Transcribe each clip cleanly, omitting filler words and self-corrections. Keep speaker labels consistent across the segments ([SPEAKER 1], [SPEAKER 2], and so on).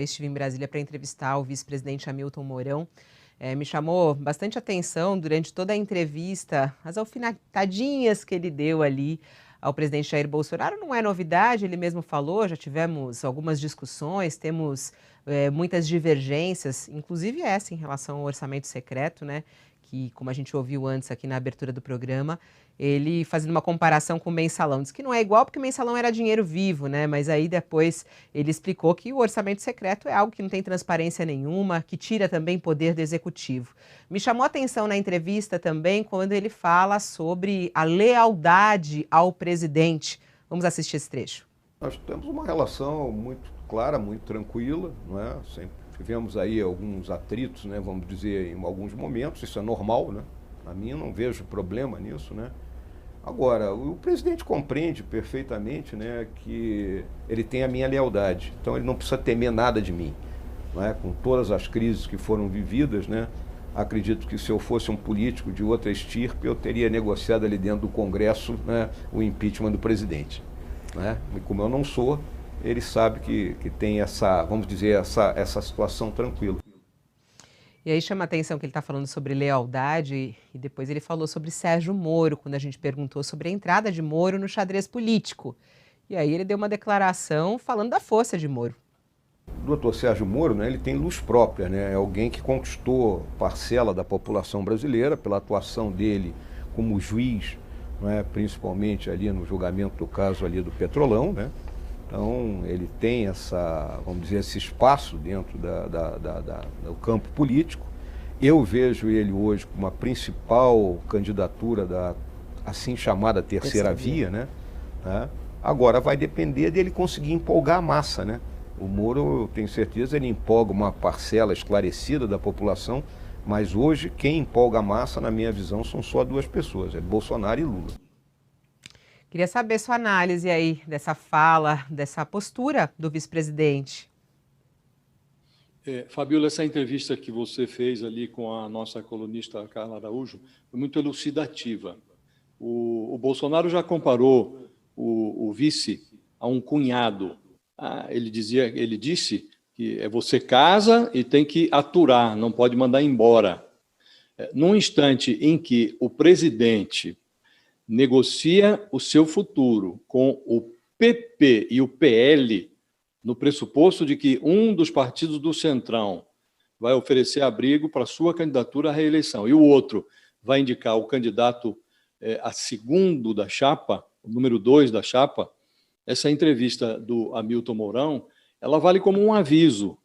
[SPEAKER 1] Estive em Brasília para entrevistar o vice-presidente Hamilton Mourão. Me chamou bastante atenção durante toda a entrevista as alfinetadinhas que ele deu ali ao presidente Jair Bolsonaro. Não é novidade, ele mesmo falou, já tivemos algumas discussões, temos muitas divergências, inclusive essa em relação ao orçamento secreto, né? Que, como a gente ouviu antes aqui na abertura do programa, ele fazendo uma comparação com o mensalão. Diz que não é igual porque o mensalão era dinheiro vivo, né? Mas aí depois ele explicou que o orçamento secreto é algo que não tem transparência nenhuma, que tira também poder do executivo. Me chamou a atenção na entrevista também quando ele fala sobre a lealdade ao presidente. Vamos assistir esse trecho.
[SPEAKER 2] Nós temos uma relação muito clara, muito tranquila, não é? Sempre tivemos aí alguns atritos, né, vamos dizer, em alguns momentos, isso é normal, né? A mim, eu não vejo problema nisso, né? Agora, o presidente compreende perfeitamente, né, que ele tem a minha lealdade, então ele não precisa temer nada de mim, não é? Com todas as crises que foram vividas, né? Acredito que se eu fosse um político de outra estirpe, eu teria negociado ali dentro do Congresso, né, o impeachment do presidente, né? E como eu não sou, ele sabe que tem essa, vamos dizer, essa situação tranquila.
[SPEAKER 1] E aí chama a atenção que ele está falando sobre lealdade e depois ele falou sobre Sérgio Moro, quando a gente perguntou sobre a entrada de Moro no xadrez político. E aí ele deu uma declaração falando da força de Moro.
[SPEAKER 2] O doutor Sérgio Moro, né, ele tem luz própria, né? É alguém que conquistou parcela da população brasileira pela atuação dele como juiz, né, principalmente ali no julgamento do caso ali do Petrolão, né? Então, ele tem vamos dizer, esse espaço dentro do campo político. Eu vejo ele hoje como a principal candidatura da assim chamada terceira via, né? Agora vai depender dele conseguir empolgar a massa, né? O Moro, eu tenho certeza, ele empolga uma parcela esclarecida da população, mas hoje quem empolga a massa, na minha visão, são só duas pessoas, é Bolsonaro e Lula.
[SPEAKER 1] Queria saber sua análise aí dessa fala, dessa postura do vice-presidente.
[SPEAKER 3] Fabíola, essa entrevista que você fez ali com a nossa colunista Carla Araújo foi muito elucidativa. O Bolsonaro já comparou o vice a um cunhado. Ele disse que você casa e tem que aturar, não pode mandar embora. Num instante em que o presidente negocia o seu futuro com o PP e o PL, no pressuposto de que um dos partidos do Centrão vai oferecer abrigo para sua candidatura à reeleição e o outro vai indicar o candidato a segundo da chapa, o número 2 da chapa, essa entrevista do Hamilton Mourão, ela vale como um aviso.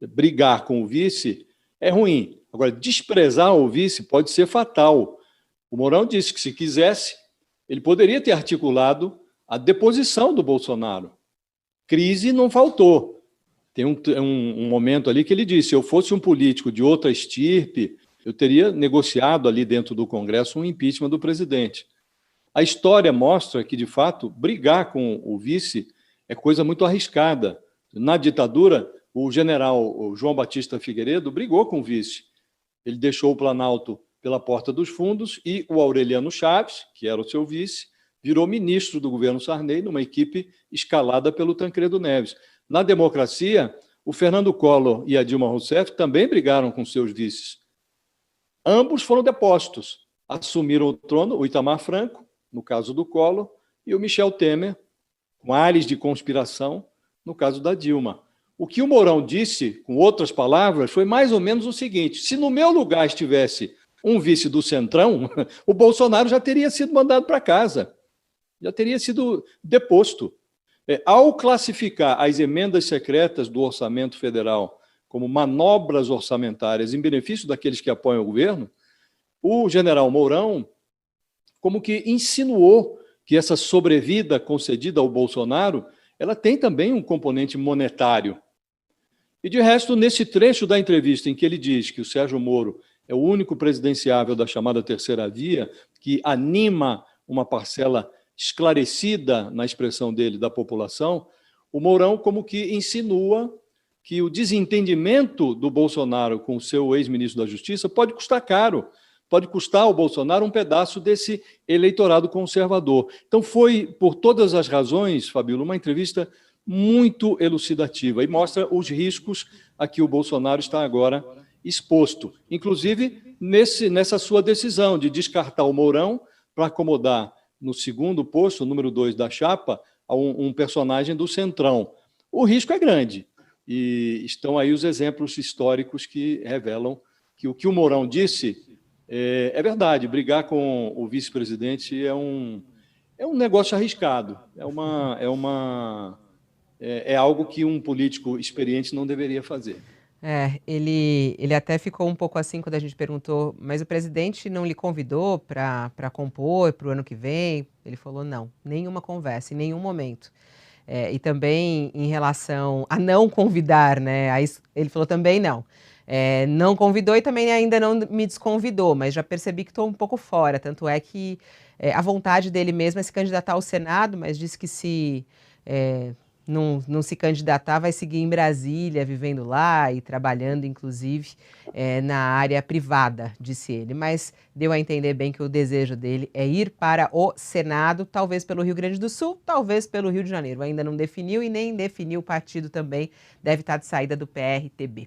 [SPEAKER 3] Brigar com o vice é ruim. Agora, desprezar o vice pode ser fatal. O Mourão disse que, se quisesse, ele poderia ter articulado a deposição do Bolsonaro. Crise não faltou. Tem um momento ali que ele disse, se eu fosse um político de outra estirpe, eu teria negociado ali dentro do Congresso um impeachment do presidente. A história mostra que, de fato, brigar com o vice é coisa muito arriscada. Na ditadura, o general João Batista Figueiredo brigou com o vice. Ele deixou o Planalto pela porta dos fundos e o Aureliano Chaves, que era o seu vice, virou ministro do governo Sarney numa equipe escalada pelo Tancredo Neves. Na democracia, o Fernando Collor e a Dilma Rousseff também brigaram com seus vices. Ambos foram depostos. Assumiram o trono o Itamar Franco, no caso do Collor, e o Michel Temer, com ares de conspiração, no caso da Dilma. O que o Mourão disse, com outras palavras, foi mais ou menos o seguinte: se no meu lugar estivesse um vice do Centrão, o Bolsonaro já teria sido mandado para casa, já teria sido deposto. Ao classificar as emendas secretas do orçamento federal como manobras orçamentárias em benefício daqueles que apoiam o governo, o general Mourão como que insinuou que essa sobrevida concedida ao Bolsonaro, ela tem também um componente monetário. E, de resto, nesse trecho da entrevista em que ele diz que o Sérgio Moro é o único presidenciável da chamada terceira via, que anima uma parcela esclarecida, na expressão dele, da população, o Mourão como que insinua que o desentendimento do Bolsonaro com o seu ex-ministro da Justiça pode custar caro, pode custar ao Bolsonaro um pedaço desse eleitorado conservador. Então foi, por todas as razões, Fabíola, uma entrevista muito elucidativa e mostra os riscos a que o Bolsonaro está agora exposto, inclusive nessa sua decisão de descartar o Mourão para acomodar no segundo posto, o número 2 da chapa, um personagem do Centrão. O risco é grande e estão aí os exemplos históricos que revelam que o Mourão disse é verdade. Brigar com o vice-presidente é um negócio arriscado, é algo que um político experiente não deveria fazer.
[SPEAKER 1] Ele até ficou um pouco assim quando a gente perguntou, mas o presidente não lhe convidou para compor para o ano que vem? Ele falou não, nenhuma conversa, em nenhum momento. E também em relação a não convidar, né? Aí ele falou também não. Não convidou e também ainda não me desconvidou, mas já percebi que estou um pouco fora. Tanto é que a vontade dele mesmo é se candidatar ao Senado, mas disse que se não se candidatar, vai seguir em Brasília, vivendo lá e trabalhando, inclusive, na área privada, disse ele. Mas deu a entender bem que o desejo dele é ir para o Senado, talvez pelo Rio Grande do Sul, talvez pelo Rio de Janeiro. Ainda não definiu e nem definiu o partido também, deve estar de saída do PRTB.